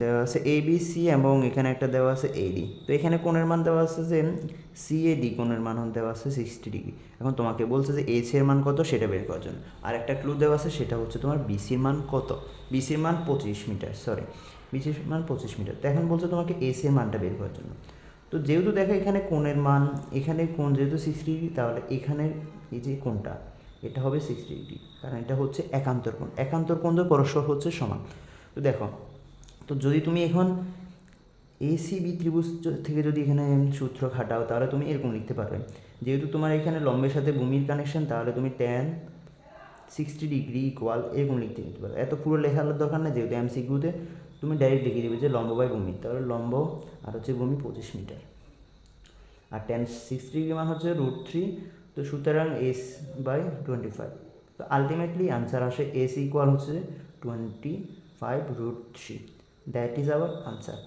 দেওয়া আছে ABC এবং এখানে একটা দেওয়া আছে AD। তো এখানে কোণের মান দেওয়া আছে যে CAD, কোণের মান দেওয়া আছে 60 ডিগ্রি। এখন তোমাকে বলছে যে AC এর মান কত সেটা বের করার জন্য। আর একটা ক্লু দেওয়া আছে, সেটা হচ্ছে তোমার BC এর মান কত। BC এর মান 25 মিটার, সরি BC এর মান 25 মিটার। তো এখন বলছে তোমাকে AC এর মানটা বের করার জন্য। তো যেহেতু দেখো এখানে কোণের মান, এখানে কোণ যেহেতু 60 ডিগ্রি, তাহলে এখানের এই যে কোণটা এটা হবে 60 ডিগ্রি, কারণ এটা হচ্ছে একান্তর কোণ। একান্তর কোণদের পরস্পর হচ্ছে সমান। তো দেখো, তো যদি তুমি এখন ACB ত্রিভুজ থেকে যদি এখানে সূত্র খাটাও, তাহলে তুমি এরকম লিখতে পারবে, যেহেতু তোমার এখানে লম্বের সাথে ভূমির কানেকশন, তাহলে তুমি tan 60 ডিগ্রি ইকুয়াল এরকম লিখতে পারো। এত পুরো লেখার দরকার নেই, যেহেতু MCQতে তুমি ডাইরেক্ট লিখে দেবে যে লম্ব বাই ভূমি, তাহলে লম্ব আর হচ্ছে ভূমি 25 মিটার, আর tan 60 ডিগ্রি মান হচ্ছে √3। তো সুতরাং S/25। তো আলটিমেটলি আনসার আসে S ইকুয়াল হচ্ছে 25 √3। That is our answer.